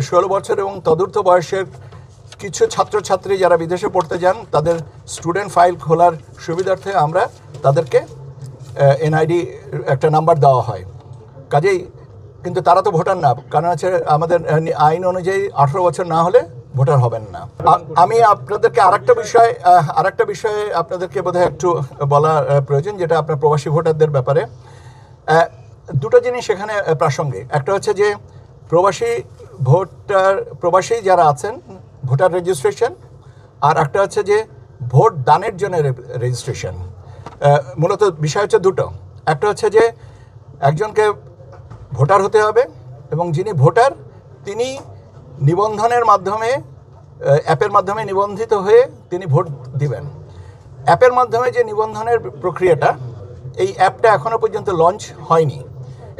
16 বছর এবং তদূর্ধ্ব বয়সের কিছু ছাত্রছাত্রী যারা বিদেশে পড়তে যান তাদের স্টুডেন্ট ফাইল খোলার সুবিধার্থে আমরা তাদেরকে এনআইডি একটা নাম্বার দেওয়া হয়। কাজেই কিন্তু তারা তো ভোটার না, কারণ হচ্ছে আমাদের আইন অনুযায়ী 18 বছর না হলে ভোটার হবেন না। আমি আপনাদেরকে আরেকটা বিষয়ে আপনাদেরকে বোধহয় একটু বলা প্রয়োজন, যেটা আপনার প্রবাসী ভোটারদের ব্যাপারে। দুটো জিনিস এখানে প্রাসঙ্গিক। একটা হচ্ছে যে প্রবাসী যারা আছেন ভোটার রেজিস্ট্রেশন, আর একটা হচ্ছে যে ভোট দানের জন্য রেজিস্ট্রেশন। মূলত বিষয় হচ্ছে দুটো। একটা হচ্ছে যে একজনকে ভোটার হতে হবে এবং যিনি ভোটার তিনি নিবন্ধনের মাধ্যমে অ্যাপের মাধ্যমে নিবন্ধিত হয়ে তিনি ভোট দিবেন। অ্যাপের মাধ্যমে যে নিবন্ধনের প্রক্রিয়াটা, এই অ্যাপটা এখনও পর্যন্ত লঞ্চ হয়নি,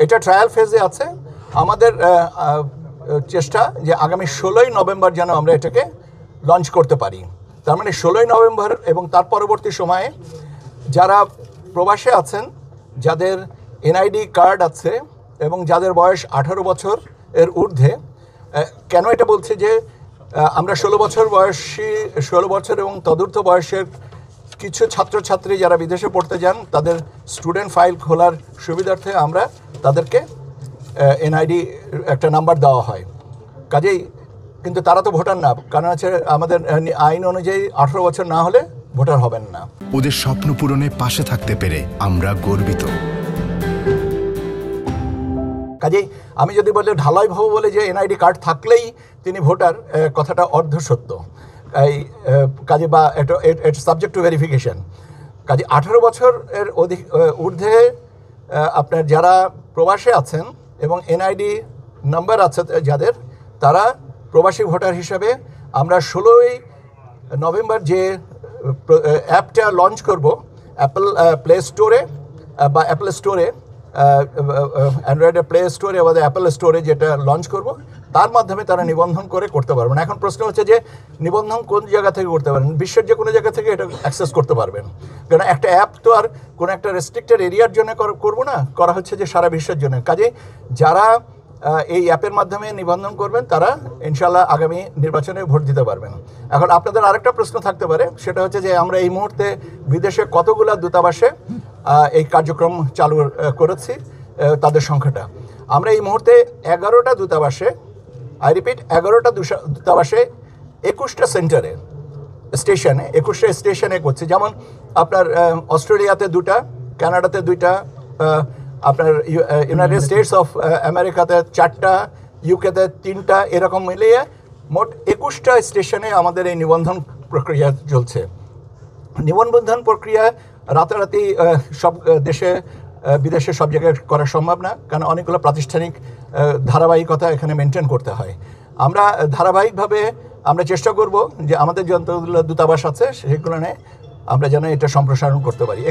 এটা ট্রায়াল ফেজে আছে। আমাদের চেষ্টা যে আগামী 16ই নভেম্বর যেন আমরা এটাকে লঞ্চ করতে পারি। তার মানে 16ই নভেম্বর এবং তার পরবর্তী সময়ে যারা প্রবাসে আছেন, যাদের এনআইডি কার্ড আছে এবং যাদের বয়স 18 বছর এর ঊর্ধ্বে। কেন এটা বলছি যে আমরা 16 বছর এবং তদূর্ধ্ব বয়সের কিছু ছাত্রছাত্রী যারা বিদেশে পড়তে যান তাদের স্টুডেন্ট ফাইল খোলার সুবিধার্থে আমরা তাদেরকে এনআইডি একটা নাম্বার দেওয়া হয়। কাজেই কিন্তু তারা তো ভোটার না, কারণ হচ্ছে আমাদের আইন অনুযায়ী 18 বছর না হলে ভোটার হবেন না। ওদের স্বপ্ন পূরণে পাশে থাকতে পেরে আমরা গর্বিত। কাজেই আমি যদি বলি ঢালাইভাবে বলে যে এনআইডি কার্ড থাকলেই তিনি ভোটার, কথাটা অর্ধসত্য। এই কাজে বা এটা সাবজেক্ট টু ভেরিফিকেশন। কাজে 18 বছর এর ঊর্ধ্বে আপনার যারা প্রবাসে আছেন এবং এনআইডি নাম্বার আছে যাদের, তারা প্রবাসী ভোটার হিসাবে আমরা 16ই নভেম্বর যে অ্যাপটা লঞ্চ করব অ্যাপল প্লে স্টোরে বা অ্যাপল স্টোরে, অ্যান্ড্রয়েডের প্লে স্টোরে বা অ্যাপল স্টোরে যেটা লঞ্চ করব, তার মাধ্যমে তারা নিবন্ধন করতে পারবেন। এখন প্রশ্ন হচ্ছে যে নিবন্ধন কোন জায়গা থেকে করতে পারবেন? বিশ্বের যে কোনো জায়গা থেকে এটা অ্যাক্সেস করতে পারবেন, কারণ একটা অ্যাপ তো আর কোনো একটা রেস্ট্রিক্টেড এরিয়ার জন্য করবো না, করা হচ্ছে যে সারা বিশ্বের জন্য। কাজে যারা এই অ্যাপের মাধ্যমে নিবন্ধন করবেন তারা ইনশাল্লাহ আগামী নির্বাচনে ভোট দিতে পারবেন। এখন আপনাদের আরেকটা প্রশ্ন থাকতে পারে, সেটা হচ্ছে যে আমরা এই মুহূর্তে বিদেশে কতগুলো দূতাবাসে এই কার্যক্রম চালু করেছি, তাদের সংখ্যাটা। আমরা এই মুহূর্তে 11টা দূতাবাসে, আই রিপিট 11টা দূতাবাসে 21টা সেন্টারে স্টেশনে 21টা স্টেশনে করছি। যেমন আপনার অস্ট্রেলিয়াতে 2টা, কানাডাতে 2টা, আপনার ইউনাইটেড স্টেটস অফ আমেরিকাতে 4টা, ইউকেতে 3টা, এরকম মিলিয়ে মোট 21টা স্টেশনে আমাদের এই নিবন্ধন প্রক্রিয়া চলছে। নিবন্ধন প্রক্রিয়া রাতারাতি সব বিদেশে সব জায়গায় করা সম্ভব না, কারণ অনেকগুলো প্রাতিষ্ঠানিক ধারাবাহিকতা এখানে মেনটেন করতে হয়। আমরা ধারাবাহিকভাবে আমরা চেষ্টা করব যে আমাদের যতগুলো দূতাবাস আছে সেগুলো নিয়ে আমরা যেন এটা সম্প্রসারণ করতে পারি।